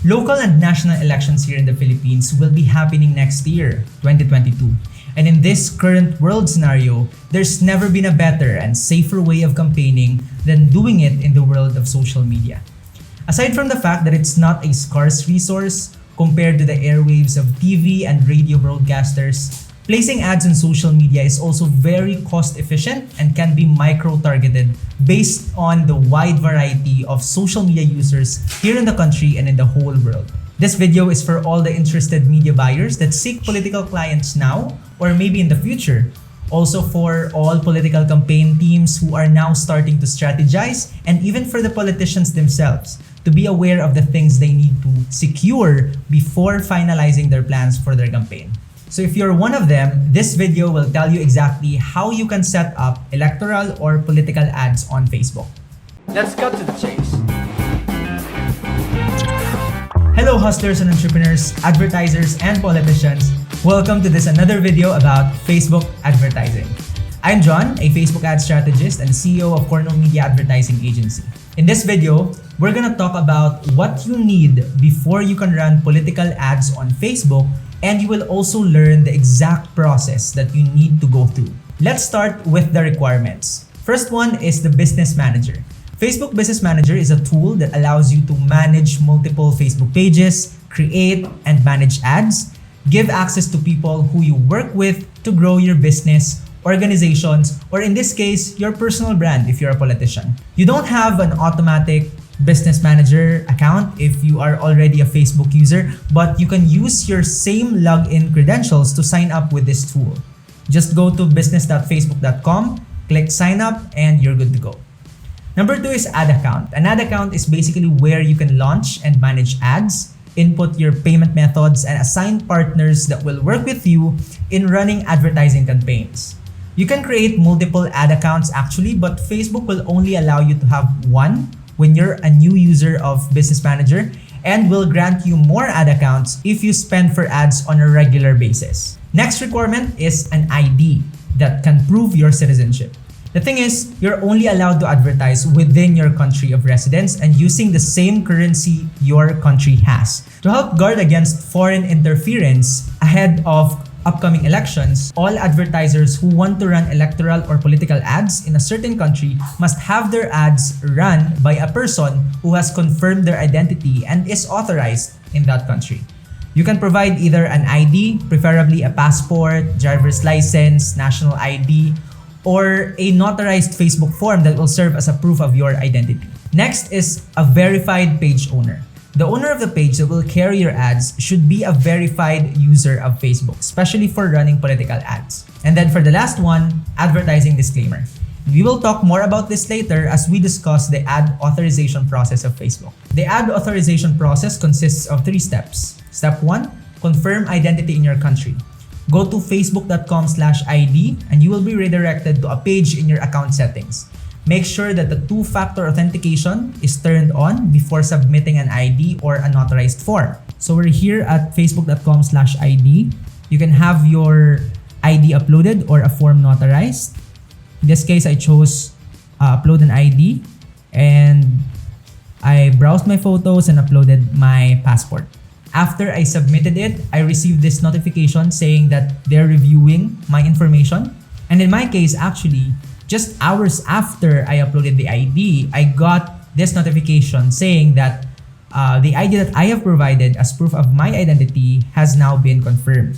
Local and national elections here in the Philippines will be happening next year, 2022. And in this current world scenario, there's never been a better and safer way of campaigning than doing it in the world of social media. Aside from the fact that it's not a scarce resource compared to the airwaves of TV and radio broadcasters, placing ads on social media is also very cost efficient and can be micro-targeted based on the wide variety of social media users here in the country and in the whole world. This video is for all the interested media buyers that seek political clients now or maybe in the future. Also for all political campaign teams who are now starting to strategize, and even for the politicians themselves to be aware of the things they need to secure before finalizing their plans for their campaign. So if you're one of them, this video will tell you exactly how you can set up electoral or political ads on Facebook. Let's cut to the chase. Hello hustlers and entrepreneurs, advertisers and politicians. Welcome to this another video about Facebook advertising. I'm John, a Facebook ad strategist and CEO of Cornwill Media Advertising Agency. In this video, we're gonna talk about what you need before you can run political ads on Facebook, and you will also learn the exact process that you need to go through. Let's start with the requirements. First one is the Business Manager. Facebook Business Manager is a tool that allows you to manage multiple Facebook pages, create and manage ads, give access to people who you work with to grow your business, organizations, or in this case, your personal brand if you're a politician. You don't have an automatic Business Manager account if you are already a Facebook user, but you can use your same login credentials to sign up with this tool. Just go to business.facebook.com, click sign up, and you're good to go. Number 2 is ad account. An ad account is basically where you can launch and manage ads, input your payment methods, and assign partners that will work with you in running advertising campaigns. You can create multiple ad accounts actually, but Facebook will only allow you to have one when you're a new user of Business Manager, and will grant you more ad accounts if you spend for ads on a regular basis. Next requirement is an ID that can prove your citizenship. The thing is, you're only allowed to advertise within your country of residence and using the same currency your country has. To help guard against foreign interference ahead of upcoming elections, all advertisers who want to run electoral or political ads in a certain country must have their ads run by a person who has confirmed their identity and is authorized in that country. You can provide either an ID, preferably a passport, driver's license, national ID, or a notarized Facebook form that will serve as a proof of your identity. Next is a verified page owner. The owner of the page that will carry your ads should be a verified user of Facebook, especially for running political ads. And then for the last one, advertising disclaimer. We will talk more about this later as we discuss the ad authorization process of Facebook. The ad authorization process consists of 3 steps. Step 1, confirm identity in your country. Go to facebook.com/ID and you will be redirected to a page in your account settings. Make sure that the 2-factor authentication is turned on before submitting an ID or a notarized form. So we're here at facebook.com/ID. You can have your ID uploaded or a form notarized. In this case, I chose upload an ID, and I browsed my photos and uploaded my passport. After I submitted it, I received this notification saying that they're reviewing my information. And in my case, actually, just hours after I uploaded the ID, I got this notification saying that the ID that I have provided as proof of my identity has now been confirmed.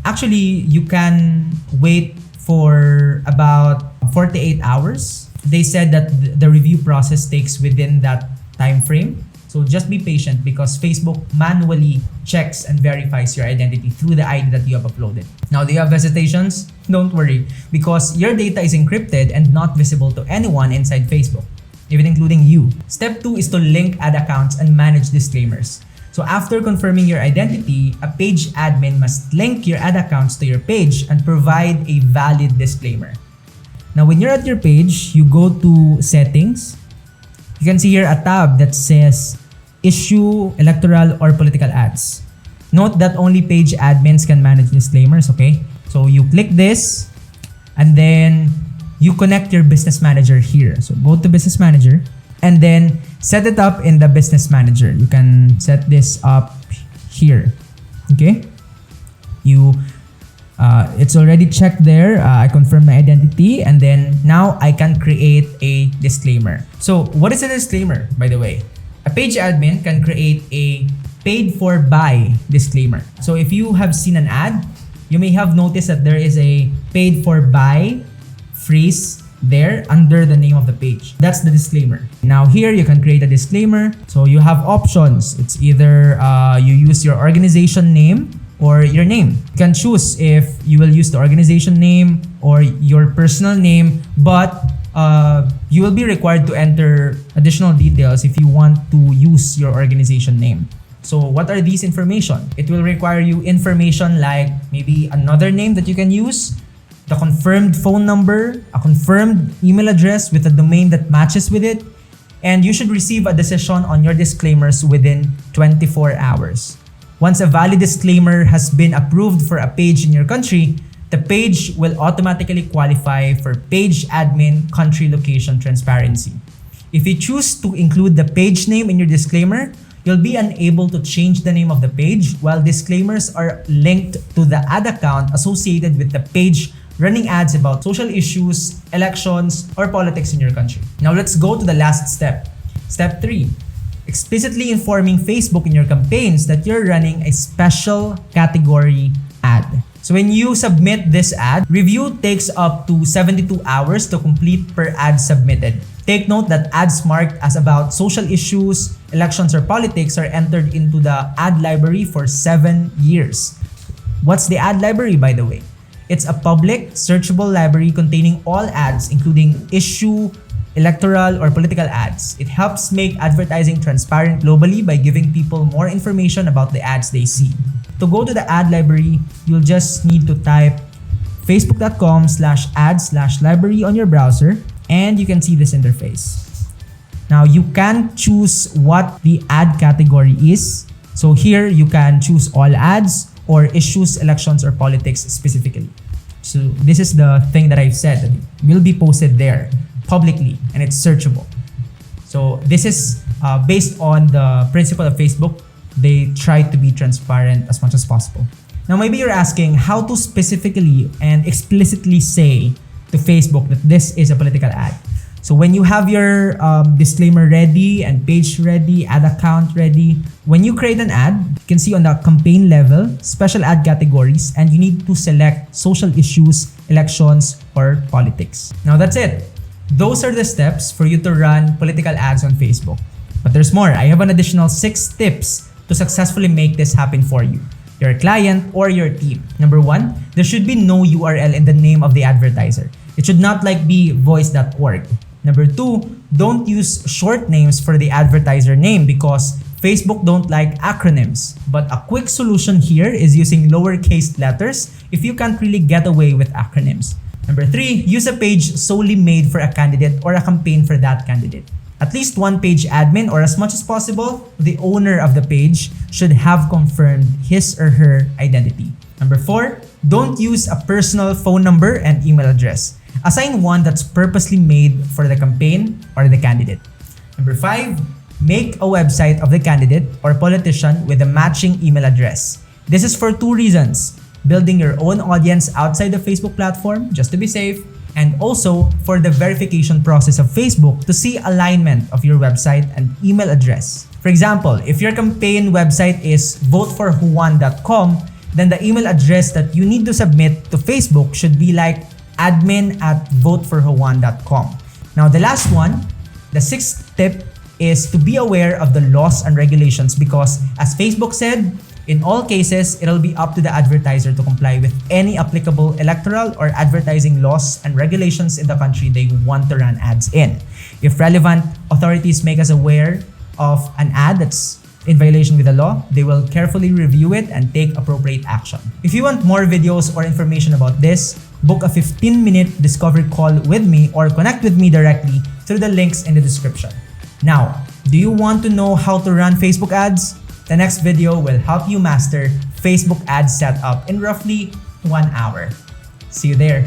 Actually, you can wait for about 48 hours. They said that the review process takes within that time frame. So just be patient because Facebook manually checks and verifies your identity through the ID that you have uploaded. Now, do you have hesitations? Don't worry, because your data is encrypted and not visible to anyone inside Facebook, even including you. Step 2 is to link ad accounts and manage disclaimers. So after confirming your identity, a page admin must link your ad accounts to your page and provide a valid disclaimer. Now, when you're at your page, you go to settings. You can see here a tab that says issue electoral or political ads. Note that only page admins can manage disclaimers, okay? So you click this and then you connect your business manager here. So go to business manager and then set it up in the business manager. You can set this up here. Okay? It's already checked there. I confirm my identity, and then now I can create a disclaimer. So what is a disclaimer, by the way? A page admin can create a paid for buy disclaimer. So if you have seen an ad, you may have noticed that there is a paid for buy phrase there under the name of the page. That's the disclaimer. Now here you can create a disclaimer. So you have options. It's either you use your organization name or your name. You can choose if you will use the organization name or your personal name, but you will be required to enter additional details if you want to use your organization name. So what are these information? It will require you information like maybe another name that you can use, the confirmed phone number, a confirmed email address with a domain that matches with it, and you should receive a decision on your disclaimers within 24 hours. Once a valid disclaimer has been approved for a page in your country, the page will automatically qualify for page admin country location transparency. If you choose to include the page name in your disclaimer, you'll be unable to change the name of the page, while disclaimers are linked to the ad account associated with the page running ads about social issues, elections, or politics in your country. Now let's go to the last step. Step 3. Explicitly informing Facebook in your campaigns that you're running a special category ad. So when you submit this ad, review takes up to 72 hours to complete per ad submitted. Take note that ads marked as about social issues, elections, or politics are entered into the ad library for 7 years. What's the ad library, by the way? It's a public, searchable library containing all ads, including issue, electoral, or political ads. It helps make advertising transparent globally by giving people more information about the ads they see. To go to the ad library, you'll just need to type facebook.com/ad/library on your browser, and you can see this interface. Now you can choose what the ad category is. So here you can choose all ads or issues, elections, or politics specifically. So this is the thing that I've said that will be posted there publicly and it's searchable. So this is based on the principle of Facebook. They try to be transparent as much as possible. Now maybe you're asking how to specifically and explicitly say to Facebook that this is a political ad. So when you have your disclaimer ready and page ready, ad account ready, when you create an ad, you can see on the campaign level, special ad categories, and you need to select social issues, elections, or politics. Now that's it. Those are the steps for you to run political ads on Facebook. But there's more. I have an additional 6 tips to successfully make this happen for you, your client, or your team. Number 1, there should be no URL in the name of the advertiser. It should not be voice.org. Number 2, don't use short names for the advertiser name because Facebook don't like acronyms. But a quick solution here is using lowercase letters if you can't really get away with acronyms. Number 3, use a page solely made for a candidate or a campaign for that candidate. At least one page admin, or as much as possible, the owner of the page should have confirmed his or her identity. Number 4, don't use a personal phone number and email address. Assign one that's purposely made for the campaign or the candidate. Number 5, make a website of the candidate or politician with a matching email address. This is for 2 reasons: building your own audience outside the Facebook platform, just to be safe, and also for the verification process of Facebook to see alignment of your website and email address. For example, if your campaign website is voteforjuan.com, then the email address that you need to submit to Facebook should be like admin@voteforjuan.com. Now the last one, the 6th tip, is to be aware of the laws and regulations because, as Facebook said, in all cases, it'll be up to the advertiser to comply with any applicable electoral or advertising laws and regulations in the country they want to run ads in. If relevant authorities make us aware of an ad that's in violation with the law, they will carefully review it and take appropriate action. If you want more videos or information about this, book a 15-minute discovery call with me or connect with me directly through the links in the description. Now, do you want to know how to run Facebook ads? The next video will help you master Facebook ad setup in roughly 1 hour. See you there.